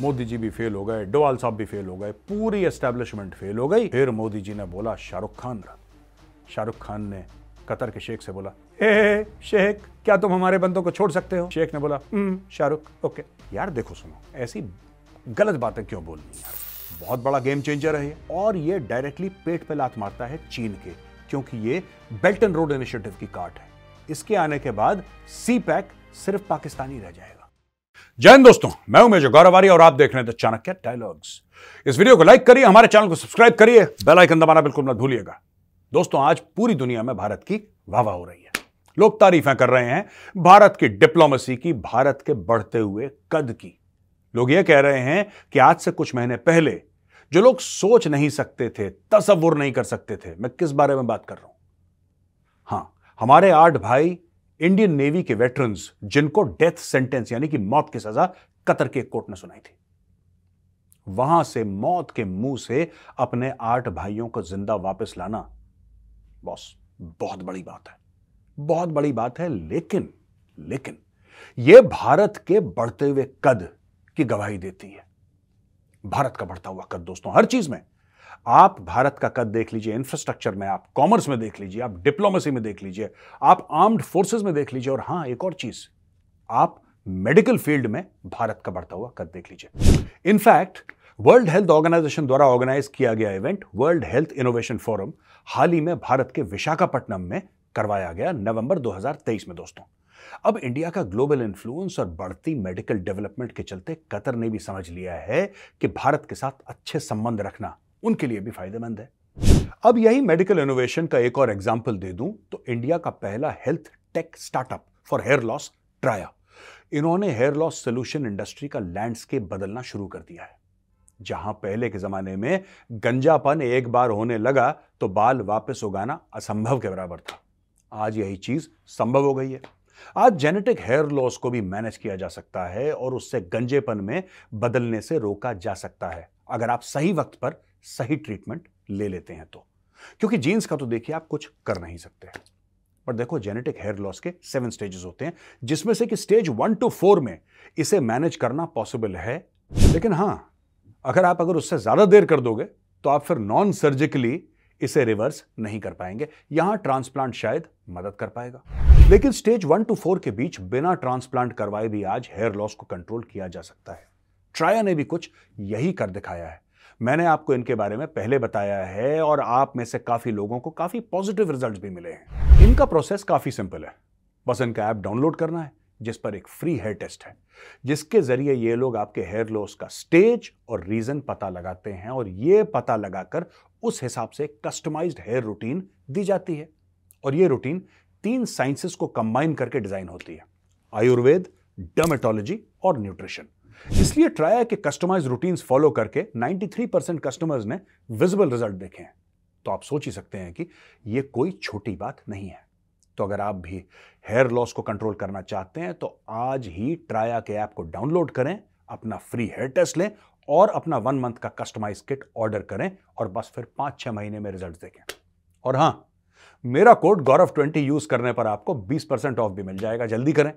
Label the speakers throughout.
Speaker 1: मोदी जी भी फेल हो गए, डोवाल साहब भी फेल हो गए, पूरी एस्टेब्लिशमेंट फेल हो गई। फिर मोदी जी ने बोला शाहरुख खान रहा। शाहरुख खान ने कतर के शेख से बोला, ए शेख क्या तुम हमारे बंदों को छोड़ सकते हो? शेख ने बोला शाहरुख ओके। यार देखो सुनो, ऐसी गलत बातें क्यों बोलनी यार, बहुत बड़ा गेम चेंजर है ये। और ये डायरेक्टली पेट पे लात मारता है चीन के, क्योंकि ये बेल्ट एंड रोड इनिशिएटिव की काट है। इसके आने के बाद सी पैक सिर्फ पाकिस्तानी रह जाएगा। जय हिंद दोस्तों, मैं हूं मेजर गौरव आर्य और आप देख रहे हैं द चाणक्य डायलॉग्स। इस वीडियो को लाइक करिए, हमारे चैनल को सब्सक्राइब करिए, बेल आइकन दबाना बिल्कुल मत भूलिएगा। दोस्तों आज पूरी दुनिया में भारत की वाह-वाह हो रही है। लोग तारीफें कर रहे हैं भारत की डिप्लोमेसी की, भारत के बढ़ते हुए कद की। लोग यह कह रहे हैं कि आज से कुछ महीने पहले जो लोग सोच नहीं सकते थे, तसव्वुर नहीं कर सकते थे, मैं किस बारे में बात कर रहा हूं? हां, हमारे 8 भाई इंडियन नेवी के वेटरन्स, जिनको डेथ सेंटेंस यानी कि मौत की सजा कतर के एक कोर्ट ने सुनाई थी, वहां से मौत के मुंह से अपने 8 भाइयों को जिंदा वापस लाना बॉस बहुत बड़ी बात है, बहुत बड़ी बात है। लेकिन यह भारत के बढ़ते हुए कद की गवाही देती है। भारत का बढ़ता हुआ कद दोस्तों हर चीज में। आप भारत का कद देख लीजिए, इंफ्रास्ट्रक्चर में, आप कॉमर्स में देख लीजिए, आप डिप्लोमेसी में देख लीजिए, आप आर्म्ड फोर्सेस में देख लीजिए, और हां एक और चीज, आप मेडिकल फील्ड में भारत का बढ़ता हुआ कद देख लीजिए। इनफैक्ट वर्ल्ड हेल्थ ऑर्गेनाइजेशन द्वारा ऑर्गेनाइज किया गया event world health innovation forum हाल ही में भारत के विशाखापट्टनम में करवाया गया नवंबर 2023 में। दोस्तों अब इंडिया का ग्लोबल इन्फ्लुएंस और बढ़ती मेडिकल डेवलपमेंट के चलते कतर ने भी समझ लिया है कि भारत के साथ अच्छे संबंध रखना उनके लिए भी फायदेमंद है। अब यही मेडिकल इनोवेशन का एक और एग्जांपल दे दूं तो इंडिया का पहला health tech startup for hair loss, Traya, इन्होंने हेयर लॉस सोल्यूशन इंडस्ट्री का लैंडस्केप बदलना शुरू कर दिया है। जहां पहले के जमाने में गंजापन एक बार होने लगा तो बाल वापस उगाना असंभव के बराबर था, आज यही चीज संभव हो गई है। आज जेनेटिक हेयर लॉस को भी मैनेज किया जा सकता है और उससे गंजेपन में बदलने से रोका जा सकता है, अगर आप सही वक्त पर सही ट्रीटमेंट ले लेते हैं तो। क्योंकि जीन्स का तो देखिए आप कुछ कर नहीं सकते, पर देखो जेनेटिक हेयर लॉस के 7 स्टेजेस होते हैं, जिसमें से कि स्टेज 1 to 4 में इसे मैनेज करना पॉसिबल है। लेकिन हां, अगर उससे ज्यादा देर कर दोगे तो आप फिर नॉन सर्जिकली इसे रिवर्स नहीं कर पाएंगे। यहां ट्रांसप्लांट शायद मदद कर पाएगा, लेकिन स्टेज 1 to 4 के बीच बिना ट्रांसप्लांट करवाए भी आज हेयर लॉस को कंट्रोल किया जा सकता है। ट्राया ने भी कुछ यही कर दिखाया है। मैंने आपको इनके बारे में पहले बताया है और आप में से काफी लोगों को काफी पॉजिटिव रिजल्ट्स भी मिले हैं। इनका प्रोसेस काफी सिंपल है, बस इनका ऐप डाउनलोड करना है जिस पर एक फ्री हेयर टेस्ट है, जिसके जरिए ये लोग आपके हेयर लॉस का स्टेज और रीजन पता लगाते हैं और ये पता लगाकर उस हिसाब से कस्टमाइज्ड हेयर रूटीन दी जाती है। और ये रूटीन 3 साइंसेस को कंबाइन करके डिजाइन होती है, आयुर्वेद, डर्मेटोलॉजी और न्यूट्रिशन। इसलिए ट्राया के कस्टमाइज रूटीन्स फॉलो करके 93% कस्टमर्स ने विजिबल रिजल्ट देखे हैं। तो आप सोच ही सकते हैं कि यह कोई छोटी बात नहीं है। तो अगर आप भी हेयर लॉस को कंट्रोल करना चाहते हैं तो आज ही ट्राया के ऐप को डाउनलोड करें, अपना फ्री हेयर टेस्ट लें और अपना 1 मंथ का कस्टमाइज किट ऑर्डर करें और बस फिर 5-6 महीने में रिजल्ट देखें। और हां, मेरा कोड गौरव20 यूज करने पर आपको 20% ऑफ भी मिल जाएगा। जल्दी करें,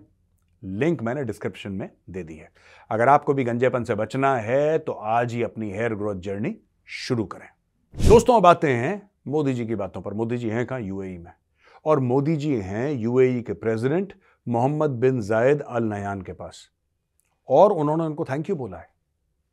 Speaker 1: लिंक मैंने डिस्क्रिप्शन में दे दी है। अगर आपको भी गंजेपन से बचना है तो आज ही अपनी हेयर ग्रोथ जर्नी शुरू करें। दोस्तों अब आते हैं मोदी जी की बातों पर। मोदी जी हैं कहां? यूएई में। और मोदी जी हैं यूएई के प्रेसिडेंट मोहम्मद बिन जायद अल नहयान के पास, और उन्होंने उनको थैंक यू बोला है।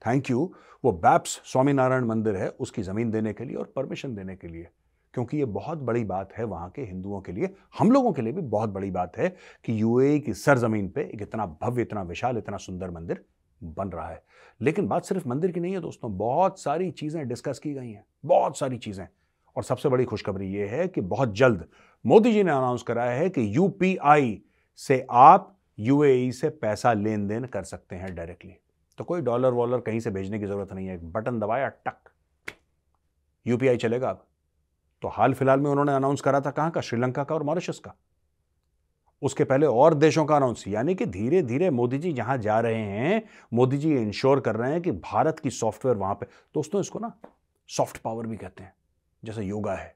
Speaker 1: थैंक यू वो बैप्स स्वामीनारायण मंदिर है उसकी जमीन देने के लिए और परमिशन देने के लिए, क्योंकि ये बहुत बड़ी बात है वहां के हिंदुओं के लिए, हम लोगों के लिए भी बहुत बड़ी बात है कि यूएई की सरजमीन पे एक इतना भव्य, इतना विशाल, इतना सुंदर मंदिर बन रहा है। लेकिन बात सिर्फ मंदिर की नहीं है दोस्तों, बहुत सारी चीजें डिस्कस की गई हैं, बहुत सारी चीजें। और सबसे बड़ी खुशखबरी यह है कि बहुत जल्द मोदी जी ने अनाउंस करा है कि यूपीआई से आप यूएई से पैसा लेन देन कर सकते हैं डायरेक्टली। तो कोई डॉलर वॉलर कहीं से भेजने की जरूरत नहीं है, एक बटन दबाया टक यूपीआई चलेगा अब। तो हाल फिलहाल में उन्होंने अनाउंस करा था कहां का? श्रीलंका का और मॉरिशस का। उसके पहले और देशों का अनाउंस, यानी कि धीरे धीरे मोदी जी जहां जा रहे हैं, मोदी जी इंश्योर कर रहे हैं कि भारत की सॉफ्टवेयर वहां पे, दोस्तों इसको ना सॉफ्ट पावर भी कहते हैं। जैसे योगा है,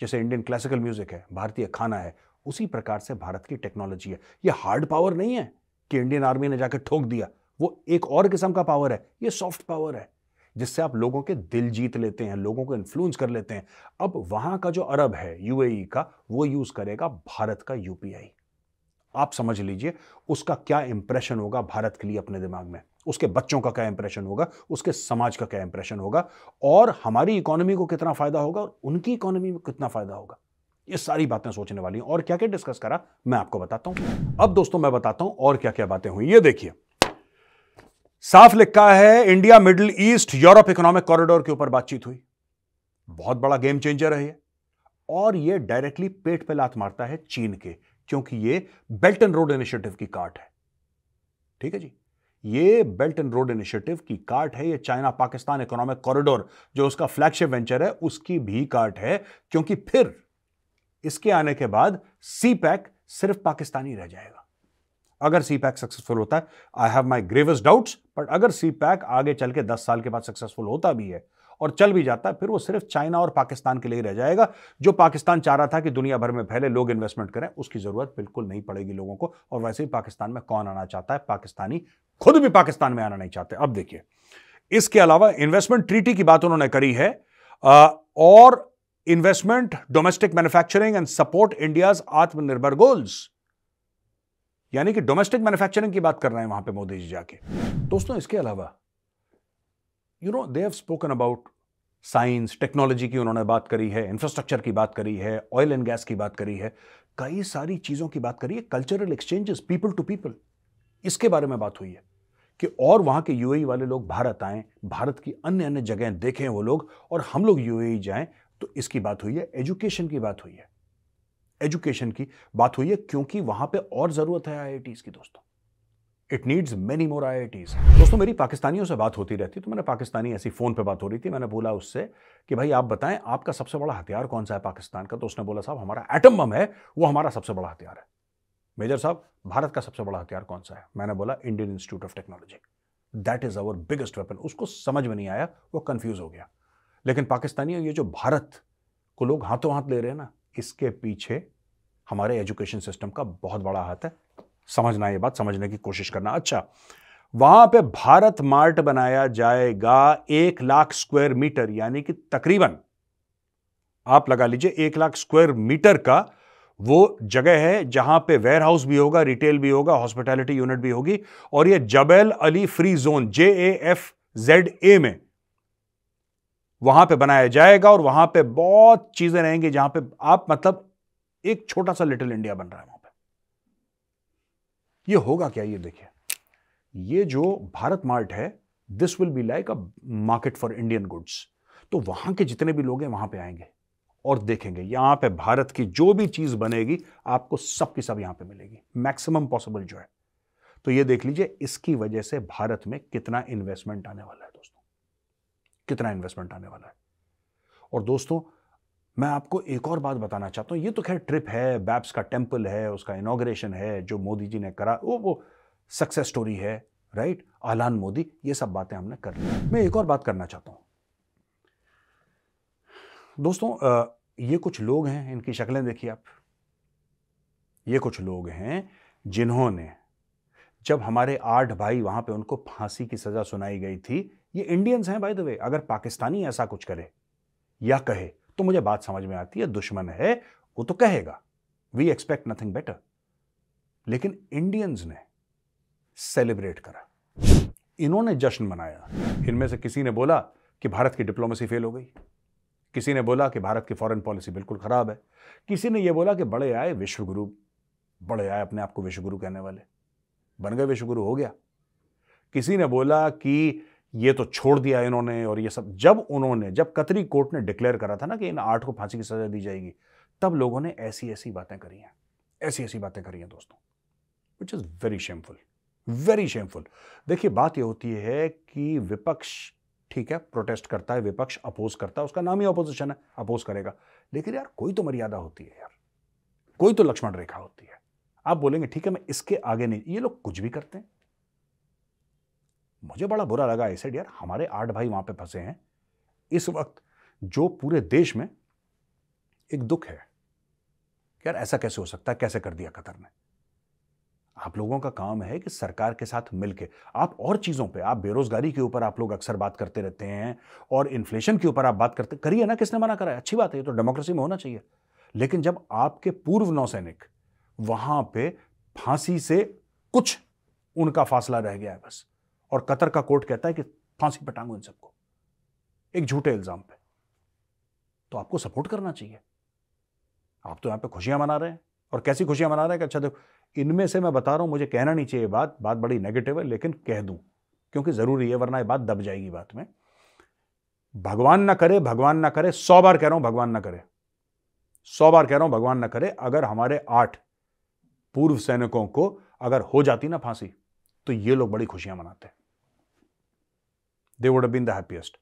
Speaker 1: जैसे इंडियन क्लासिकल म्यूजिक है, भारतीय खाना है, उसी प्रकार से भारत की टेक्नोलॉजी है। यह हार्ड पावर नहीं है कि इंडियन आर्मी ने जाकर ठोक दिया, वो एक और किस्म का पावर है, ये सॉफ्ट पावर है जिससे आप लोगों के दिल जीत लेते हैं, लोगों को इन्फ्लुएंस कर लेते हैं। अब वहां का जो अरब है यूएई का, वो यूज करेगा भारत का यूपीआई। आप समझ लीजिए उसका क्या इंप्रेशन होगा भारत के लिए अपने दिमाग में, उसके बच्चों का क्या इंप्रेशन होगा, उसके समाज का क्या इंप्रेशन होगा, और हमारी इकोनॉमी को कितना फायदा होगा, उनकी इकोनॉमी में कितना फायदा होगा। ये सारी बातें सोचने वाली हैं। और क्या क्या डिस्कस करा मैं आपको बताता हूं। अब दोस्तों मैं बताता हूं और क्या क्या बातें हुई। ये देखिए, साफ लिखा है India middle east Europe economic corridor के ऊपर बातचीत हुई। बहुत बड़ा गेम चेंजर है ये, और ये डायरेक्टली पेट पे लात मारता है चीन के, क्योंकि ये बेल्ट एंड रोड इनिशिएटिव की काट है। ठीक है जी, ये बेल्ट एंड रोड इनिशिएटिव की काट है, ये चाइना पाकिस्तान इकोनॉमिक कॉरिडोर जो उसका फ्लैगशिप वेंचर है उसकी भी काट है, क्योंकि फिर इसके आने के बाद सी पैक सिर्फ पाकिस्तानी रह जाएगा। अगर सी पैक सक्सेसफुल होता है, I have my gravest doubts, but अगर सी पैक आगे चल के 10 साल के बाद सक्सेसफुल होता भी है और चल भी जाता है, फिर वो सिर्फ चाइना और पाकिस्तान के लिए रह जाएगा। जो पाकिस्तान चाह रहा था कि दुनिया भर में फैले, लोग इन्वेस्टमेंट करें, उसकी जरूरत बिल्कुल नहीं पड़ेगी लोगों को। और वैसे ही पाकिस्तान में कौन आना चाहता है, पाकिस्तानी खुद भी पाकिस्तान में आना नहीं चाहते। अब देखिए, इसके अलावा इन्वेस्टमेंट ट्रीटी की बात उन्होंने करी है, और investment, domestic manufacturing and support India's आत्मनिर्भर गोल्स, यानी कि डोमेस्टिक मैन्युफैक्चरिंग की बात कर रहे हैं वहां पे मोदी जी जाके। दोस्तों इसके अलावा they have spoken about science technology की उन्होंने बात करी है, इंफ्रास्ट्रक्चर की बात करी है, ऑयल एंड गैस की बात करी है, कई सारी चीजों की बात करी है, cultural exchanges, people to people, इसके बारे में बात हुई है कि और वहां के यूएई वाले लोग भारत आएं, भारत की अन्य अन्य जगह देखें वो लोग, और हम लोग यूएई जाएं। तो इसकी बात हुई है, एजुकेशन की बात हुई है, एजुकेशन की बात हुई है, क्योंकि वहां पे और जरूरत है आईआईटीज की दोस्तों। It needs many more IITs. दोस्तों मेरी पाकिस्तानियों से बात होती रहती, तो मैंने पाकिस्तानी ऐसी फोन पे बात हो रही थी, मैंने बोला उससे कि भाई आप बताएं आपका सबसे बड़ा हथियार कौन सा है पाकिस्तान का। तो उसने बोला साहब हमारा एटम बम है, वो हमारा सबसे बड़ा हथियार है। मेजर साहब भारत का सबसे बड़ा हथियार कौन सा है? मैंने बोला Indian Institute of Technology, that is our biggest weapon. उसको समझ में नहीं आया, वो कंफ्यूज हो गया। लेकिन पाकिस्तानियों, ये जो भारत को लोग हाथों हाथ ले रहे हैं ना, इसके पीछे हमारे एजुकेशन सिस्टम का बहुत बड़ा हाथ है। समझना, ये बात समझने की कोशिश करना। अच्छा, वहां पे भारत मार्ट बनाया जाएगा 1 लाख स्क्वायर मीटर, यानी कि तकरीबन आप लगा लीजिए 1 लाख स्क्वायर मीटर का वो जगह है जहां पे वेयर हाउस भी होगा, रिटेल भी होगा, हॉस्पिटैलिटी यूनिट भी होगी, और ये जबल अली फ्री जोन JAFZA में वहां पे बनाया जाएगा। और वहां पे बहुत चीजें रहेंगी जहां पे आप, मतलब एक छोटा सा लिटिल इंडिया बन रहा है वहां पे। ये होगा क्या? ये देखिए, ये जो भारत मार्ट है, this will be like a market for Indian goods. तो वहां के जितने भी लोग हैं वहां पे आएंगे और देखेंगे यहां पे भारत की जो भी चीज बनेगी, आपको सब की सब यहां पे मिलेगी, मैक्सिमम पॉसिबल जो है। तो ये देख लीजिए, इसकी वजह से भारत में कितना इन्वेस्टमेंट आने वाला है दोस्तों, कितना इन्वेस्टमेंट आने वाला है। और दोस्तों मैं आपको एक और बात बताना चाहता हूं। ये तो खैर ट्रिप है, बैप्स का टेम्पल है, उसका इनॉग्रेशन है जो मोदी जी ने करा, वो सक्सेस स्टोरी है, राइट, आलान मोदी, ये सब बातें हमने कर ली। मैं एक और बात करना चाहता हूं दोस्तों, ये कुछ लोग हैं, इनकी शक्लें देखिए आप। ये कुछ लोग हैं जिन्होंने, जब हमारे 8 भाई वहां पे उनको फांसी की सजा सुनाई गई थी, ये इंडियंस हैं बाय द वे। अगर पाकिस्तानी ऐसा कुछ करे या कहे तो मुझे बात समझ में आती है, दुश्मन है वो तो कहेगा, वी एक्सपेक्ट नथिंग बेटर। लेकिन इंडियंस ने सेलिब्रेट करा, इन्होंने जश्न मनाया। इनमें से किसी ने बोला कि भारत की डिप्लोमेसी फेल हो गई, किसी ने बोला कि भारत की फॉरेन पॉलिसी बिल्कुल खराब है, किसी ने यह बोला कि बड़े आए विश्वगुरु, बड़े आए अपने आप को विश्वगुरु कहने वाले, बन गए विश्वगुरु, हो गया। किसी ने बोला कि ये तो छोड़ दिया इन्होंने और ये सब। जब कतरी कोर्ट ने डिक्लेयर करा था ना कि इन 8 को फांसी की सजा दी जाएगी, तब लोगों ने ऐसी ऐसी बातें करी हैं, ऐसी ऐसी बातें करी हैं दोस्तों, which is very shameful, very shameful. देखिए बात ये होती है कि विपक्ष, ठीक है, प्रोटेस्ट करता है, विपक्ष अपोज करता है, उसका नाम ही अपोजिशन है, अपोज करेगा। लेकिन यार कोई तो मर्यादा होती है यार, कोई तो लक्ष्मण रेखा होती है। आप बोलेंगे ठीक है मैं इसके आगे नहीं, ये लोग कुछ भी करते हैं। मुझे बड़ा बुरा लगा ऐसे, यार हमारे 8 भाई वहां पे फंसे हैं इस वक्त, जो पूरे देश में एक दुख है। यार ऐसा कैसे हो सकता है, कैसे कर दिया कतर ने। आप लोगों का काम है कि सरकार के साथ मिलके आप और चीजों पे, आप बेरोजगारी के ऊपर आप लोग अक्सर बात करते रहते हैं और इन्फ्लेशन के ऊपर आप बात करते करिए ना, किसने मना करा है? अच्छी बात है, ये तो डेमोक्रेसी में होना चाहिए। लेकिन जब आपके पूर्व नौसैनिक वहां पे फांसी से कुछ उनका फासला रह गया है बस, और कतर का कोर्ट कहता है कि फांसी पे टांगो इन सबको एक झूठे इल्जाम पे, तो आपको सपोर्ट करना चाहिए। आप तो यहां पे खुशियां मना रहे हैं, और कैसी खुशियां मना रहे हैं कि अच्छा देखो, इनमें से मैं बता रहा हूं, मुझे कहना नहीं चाहिए, बात बड़ी नेगेटिव है लेकिन कह दूं क्योंकि जरूरी है, वरना ये बात दब जाएगी बात में। भगवान ना करे, भगवान ना करे, 100 बार कह रहा हूं भगवान ना करे, 100 बार कह रहा हूं भगवान ना करे, अगर हमारे 8 पूर्व सैनिकों को अगर हो जाती ना फांसी, तो ये लोग बड़ी खुशियां मनाते। They would have been the happiest,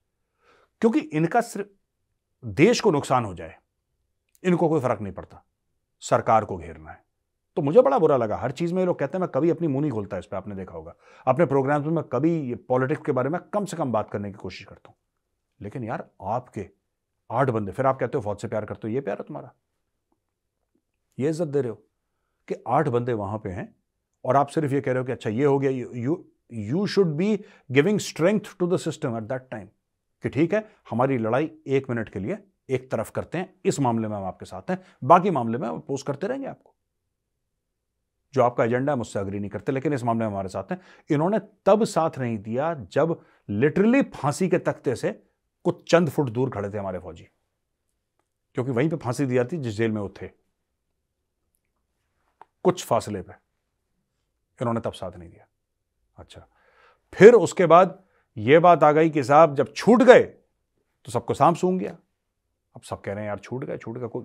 Speaker 1: क्योंकि इनका सिर्फ देश को नुकसान हो जाए, इनको कोई फर्क नहीं पड़ता, सरकार को घेरना है। तो मुझे बड़ा बुरा लगा, हर चीज में ये लोग कहते हैं, मैं कभी अपनी मुंह नहीं खोलता इस पे, आपने देखा होगा अपने प्रोग्राम्स में, मैं कभी पॉलिटिक्स के बारे में कम से कम बात करने की कोशिश करता हूं। लेकिन यार आपके 8 बंदे, फिर आप कहते हो फौज से प्यार करते हो, ये प्यार है तुम्हारा? ये इज्जत दे रहे हो कि 8 बंदे वहां पे हैं और आप सिर्फ ये कह रहे हो कि अच्छा ये हो गया। You should be giving strength to the system at that time कि ठीक है, हमारी लड़ाई 1 मिनट के लिए एक तरफ करते हैं, इस मामले में हम आपके साथ हैं, बाकी मामले में हम अपोज करते रहेंगे आपको, जो आपका एजेंडा है मुझसे अग्री नहीं करते, लेकिन इस मामले में हमारे साथ हैं। इन्होंने तब साथ नहीं दिया जब लिटरली फांसी के तख्ते से कुछ चंद फुट दूर खड़े थे हमारे फौजी, क्योंकि वहीं पे फांसी दी जाती जिस जेल में वो थे, कुछ फासले पे, इन्होंने तब साथ नहीं दिया। अच्छा, फिर उसके बाद यह बात आ गई कि साहब जब छूट गए तो सबको सांप सूंघ गया। अब सब कह रहे हैं यार छूट गए, कोई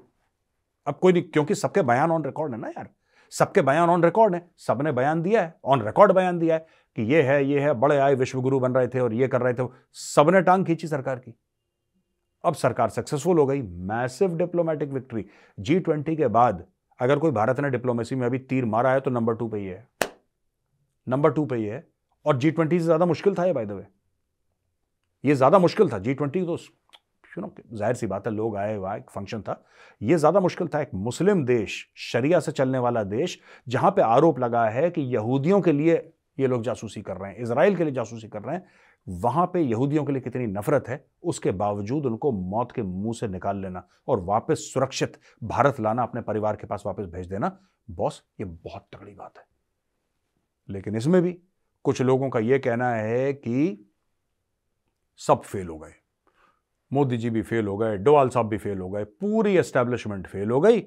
Speaker 1: अब कोई नहीं, क्योंकि सबके बयान ऑन रिकॉर्ड है ना यार, सबके बयान ऑन रिकॉर्ड है, सबने बयान दिया है, ऑन रिकॉर्ड बयान दिया है कि ये है, बड़े आए विश्वगुरु बन रहे थे और ये कर रहे थे, सबने टांग खींची सरकार की। अब सरकार सक्सेसफुल हो गई, मैसिव डिप्लोमेटिक विक्ट्री। G20 के बाद अगर कोई भारत ने डिप्लोमेसी में अभी तीर मारा है तो नंबर 2 पे ही है, नंबर 2 पे ही है। और G20 से ज्यादा मुश्किल था ये, बाय द वे, ये ज्यादा मुश्किल था। G20 तो जाहिर सी बात है, लोग आए, वहां एक फंक्शन था, ये ज्यादा मुश्किल था। एक मुस्लिम देश, शरिया से चलने वाला देश, जहां पे आरोप लगा है कि यहूदियों के लिए ये लोग जासूसी कर रहे हैं, इजराइल के लिए जासूसी कर रहे हैं, वहां पे यहूदियों के लिए कितनी नफरत है, उसके बावजूद उनको मौत के मुंह से निकाल लेना और वापस सुरक्षित भारत लाना, अपने परिवार के पास वापस भेज देना, बॉस ये बहुत तगड़ी बात है। लेकिन इसमें भी कुछ लोगों का यह कहना है कि सब फेल हो गए, मोदी जी भी फेल हो गए, डोवाल साहब भी फेल हो गए, पूरी एस्टैब्लिशमेंट फेल हो गई।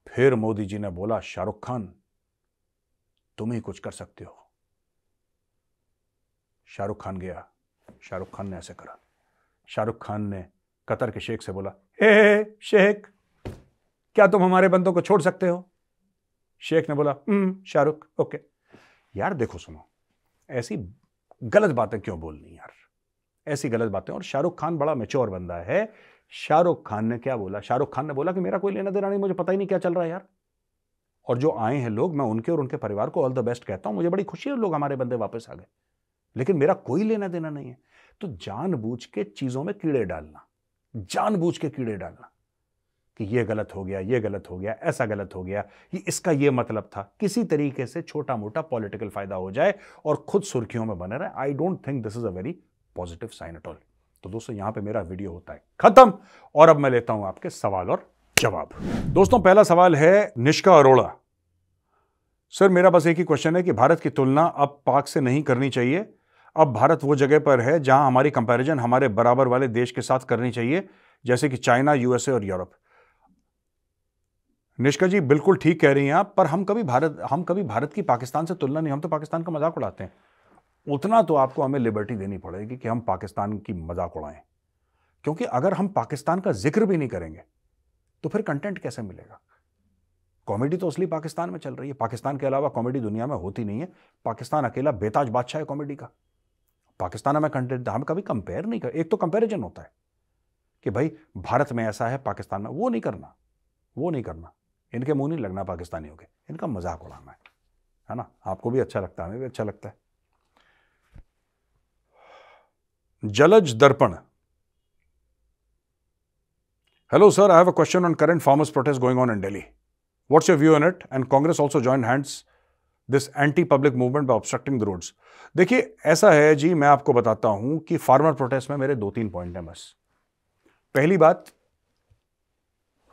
Speaker 1: फिर मोदी जी ने बोला, शाहरुख खान तुम ही कुछ कर सकते हो। शाहरुख खान गया, शाहरुख खान ने ऐसे करा, शाहरुख खान ने कतर के शेख से बोला, हे शेख क्या तुम हमारे बंदों को छोड़ सकते हो? शेख ने बोला शाहरुख ओके। यार देखो सुनो, ऐसी गलत बातें क्यों बोलनी यार, ऐसी गलत बातें। और शाहरुख खान बड़ा मैच्योर बंदा है। शाहरुख खान ने क्या बोला? शाहरुख खान ने बोला कि मेरा कोई लेना देना नहीं, मुझे पता ही नहीं क्या चल रहा है यार, और जो आए हैं लोग, मैं उनके और उनके परिवार को ऑल द बेस्ट कहता हूं, मुझे बड़ी खुशी है लोग हमारे बंदे वापस आ गए, लेकिन मेरा कोई लेना देना नहीं है। तो जानबूझ के चीजों में कीड़े डालना, जानबूझ के कीड़े डालना कि ये गलत हो गया, ये गलत हो गया, ऐसा गलत हो गया, ये इसका ये मतलब था, किसी तरीके से छोटा मोटा पॉलिटिकल फायदा हो जाए और खुद सुर्खियों में बने रहे, I don't think this is a very positive sign at all. तो दोस्तों यहां पे मेरा वीडियो होता है खत्म, और अब मैं लेता हूं आपके सवाल और जवाब। दोस्तों पहला सवाल है निष्का अरोड़ा। सर मेरा बस एक ही क्वेश्चन है कि भारत की तुलना अब पाक से नहीं करनी चाहिए, अब भारत वो जगह पर है जहां हमारी कंपैरिजन हमारे बराबर वाले देश के साथ करनी चाहिए, जैसे कि चाइना, यूएसए और यूरोप। निष्का जी बिल्कुल ठीक कह रही हैं आप, पर हम कभी भारत की पाकिस्तान से तुलना नहीं, हम तो पाकिस्तान का मजाक उड़ाते हैं। उतना तो आपको हमें लिबर्टी देनी पड़ेगी कि हम पाकिस्तान की मजाक उड़ाएं, क्योंकि अगर हम पाकिस्तान का जिक्र भी नहीं करेंगे तो फिर कंटेंट कैसे मिलेगा? कॉमेडी तो असली पाकिस्तान में चल रही है, पाकिस्तान के अलावा कॉमेडी दुनिया में होती नहीं है, पाकिस्तान अकेला बेताज बादशाह है कॉमेडी का। पाकिस्तान में कंटेंट हम कभी कंपेयर नहीं कर, एक तो कंपेरिजन होता है कि भाई भारत में ऐसा है, पाकिस्तान में, वो नहीं करना, इनके मुंह नहीं लगना पाकिस्तानियों के, इनका मजाक उड़ाना है ना। आपको भी अच्छा लगता है, हमें भी अच्छा लगता है। जलज दर्पण, hello sir, I have a question on current farmers protest going on in Delhi. What's your view on it? And Congress also joined hands this anti public movement by obstructing the roads. देखिए ऐसा है जी, मैं आपको बताता हूं कि farmer protest में मेरे 2-3 पॉइंट हैं बस। पहली बात,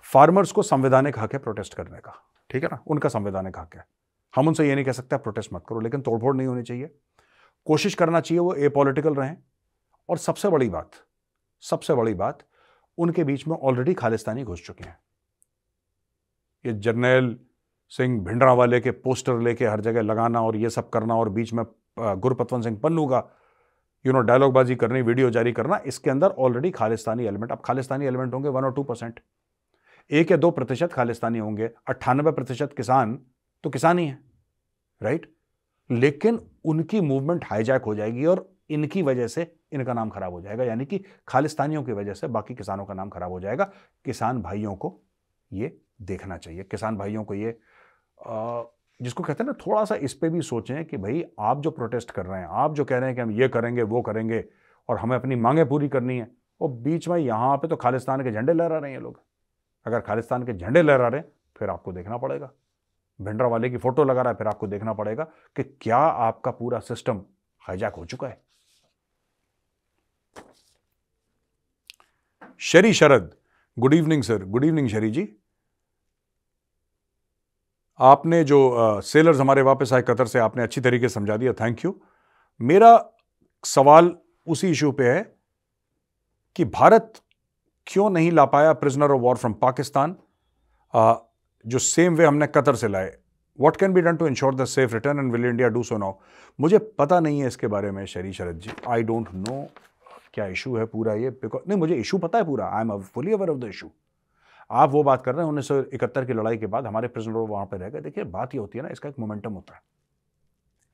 Speaker 1: फार्मर्स को संवैधानिक हक है प्रोटेस्ट करने का, ठीक है ना, उनका संवैधानिक हक है। हम उनसे ये नहीं कह सकते प्रोटेस्ट मत करो, लेकिन तोड़फोड़ नहीं होनी चाहिए, कोशिश करना चाहिए वो एपॉलिटिकल रहें। और सबसे बड़ी बात, उनके बीच में ऑलरेडी खालिस्तानी घुस चुके हैं। ये जर्नैल सिंह भिंडरावाले के पोस्टर लेके हर जगह लगाना और ये सब करना, और बीच में गुरपतवंत सिंह पन्नू का डायलॉगबाजी करनी, वीडियो जारी करना, इसके अंदर ऑलरेडी खालिस्तानी एलिमेंट। अब खालिस्तानी एलिमेंट होंगे 1 और 2%, 1 या 2% खालिस्तानी होंगे, 98% किसान तो किसान ही है, राइट। लेकिन उनकी मूवमेंट हाईजैक हो जाएगी और इनकी वजह से इनका नाम खराब हो जाएगा, यानी कि खालिस्तानियों की वजह से बाकी किसानों का नाम खराब हो जाएगा। किसान भाइयों को ये देखना चाहिए, किसान भाइयों को ये जिसको कहते हैं ना, थोड़ा सा इस पे भी सोचें कि भाई आप जो प्रोटेस्ट कर रहे हैं, आप जो कह रहे हैं कि हम ये करेंगे वो करेंगे और हमें अपनी मांगें पूरी करनी है, और बीच में यहां पे तो खालिस्तान के झंडे लहरा रहे हैं लोग। अगर खालिस्तान के झंडे लहरा रहे हैं फिर आपको देखना पड़ेगा, भिंडरावाले की फोटो लगा रहा है, फिर आपको देखना पड़ेगा कि क्या आपका पूरा सिस्टम हाईजैक हो चुका है। Shri Sharad, good evening sir. Good evening Shri ji. आपने जो सेलर्स हमारे वापस आए कतर से, आपने अच्छी तरीके से समझा दिया, थैंक यू। मेरा सवाल उसी इशू पे है कि भारत क्यों नहीं ला पाया prisoner of war from Pakistan, जो सेम वे हमने कतर से लाए। What can be done to ensure the safe return and will India do so now. मुझे पता नहीं है इसके बारे में Shri Sharad ji, I don't know क्या इशू है पूरा ये, बिकॉज नहीं, मुझे इशू पता है पूरा, I am fully aware of the issue. आप वो बात कर रहे हैं 1971 की लड़ाई के बाद हमारे प्रिजनर वहां पर रह गए। देखिए बात ये होती है ना, इसका एक मोमेंटम होता है,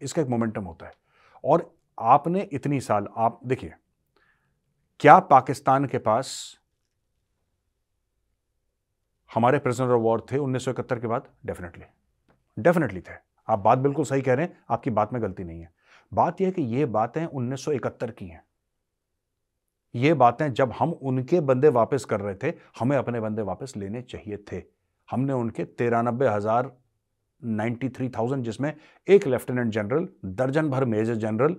Speaker 1: इसका एक मोमेंटम होता है। और आपने इतनी साल, आप देखिए, क्या पाकिस्तान के पास हमारे प्रिजनर ऑफ वॉर थे 1971 के बाद? डेफिनेटली थे। आप बात बिल्कुल सही कह रहे हैं, आपकी बात में गलती नहीं है। बात यह है कि ये बातें 1971 की हैं, ये बातें जब हम उनके बंदे वापस कर रहे थे, हमें अपने बंदे वापस लेने चाहिए थे। हमने उनके 93,000 जिसमें एक लेफ्टिनेंट जनरल, दर्जन भर मेजर जनरल,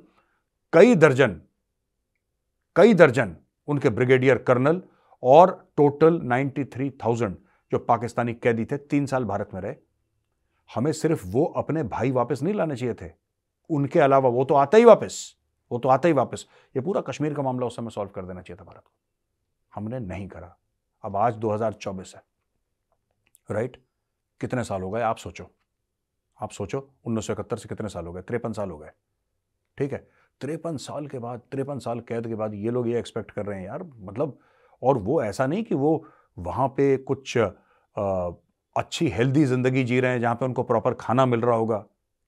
Speaker 1: कई दर्जन उनके ब्रिगेडियर कर्नल और टोटल 93,000 जो पाकिस्तानी कैदी थे, 3 साल भारत में रहे। हमें सिर्फ वो अपने भाई वापस नहीं लाने चाहिए थे, उनके अलावा वो तो आता ही वापस। ये पूरा कश्मीर का मामला उस समय सॉल्व कर देना चाहिए था भारत को, हमने नहीं करा। अब आज 2024 है, राइट। कितने साल हो गए आप सोचो 1971 से कितने साल हो गए? 53 साल हो गए, ठीक है। 53 साल के बाद, 53 साल कैद के बाद ये लोग ये एक्सपेक्ट कर रहे हैं यार, मतलब। और वो ऐसा नहीं कि वो वहां पे कुछ अच्छी हेल्दी जिंदगी जी रहे हैं जहां पे उनको प्रॉपर खाना मिल रहा होगा,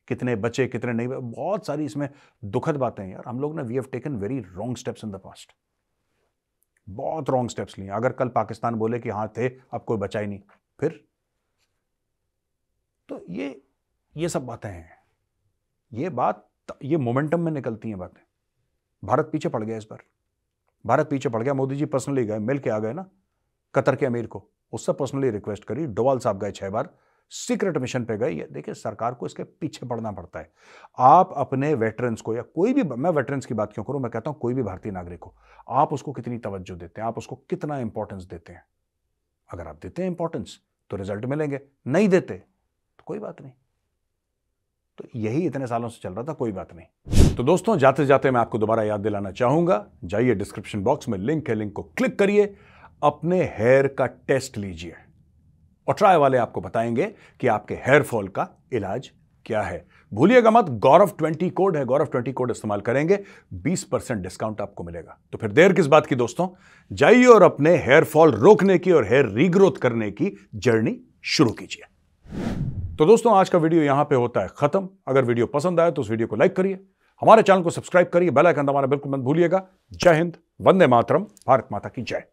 Speaker 1: कितने बचे कितने नहीं, बहुत सारी इसमें दुखद बातें हैं यार। हम लोग ने we have taken very wrong steps in the past, बहुत रॉन्ग स्टेप्स लिए। अगर कल पाकिस्तान बोले कि हाँ थे, अब कोई बचा ही नहीं, फिर तो ये सब बातें हैं, ये मोमेंटम में निकलती हैं बातें। भारत पीछे पड़ गया, इस बार भारत पीछे पड़ गया। मोदी जी पर्सनली गए, मिल के आ गए ना कतर के अमीर को, उससे पर्सनली रिक्वेस्ट करी। डोवाल साहब गए 6 बार, सीक्रेट मिशन पे गए। देखिए सरकार को इसके पीछे पड़ना पड़ता है। आप अपने वेटरन्स को, या कोई भी, मैं वेटरन्स की बात क्यों करूं, मैं कहता हूं कोई भी भारतीय नागरिक हो, आप उसको कितनी तवज्जो देते हैं, आप उसको कितना इंपॉर्टेंस देते हैं। अगर आप देते हैं इंपॉर्टेंस तो रिजल्ट मिलेंगे, नहीं देते तो कोई बात नहीं। तो यही इतने सालों से चल रहा था, कोई बात नहीं। तो दोस्तों जाते जाते मैं आपको दोबारा याद दिलाना चाहूंगा, जाइए डिस्क्रिप्शन बॉक्स में लिंक है, लिंक को क्लिक करिए, अपने हेयर का टेस्ट लीजिए और ट्राई वाले आपको बताएंगे कि आपके हेयर फॉल का इलाज क्या है। भूलिएगा मत, गौरव20 कोड है, गौरव20 कोड इस्तेमाल करेंगे 20% डिस्काउंट आपको मिलेगा। तो फिर देर किस बात की दोस्तों, जाइए और अपने हेयर फॉल रोकने की और हेयर रीग्रोथ करने की जर्नी शुरू कीजिए। तो दोस्तों आज का वीडियो यहां पे होता है खत्म। अगर वीडियो पसंद आए तो उस वीडियो को लाइक करिए, हमारे चैनल को सब्सक्राइब करिए, बेल आइकन दबाना बिल्कुल मत भूलिएगा। जय हिंद, वंदे मातरम, भारत माता की जय।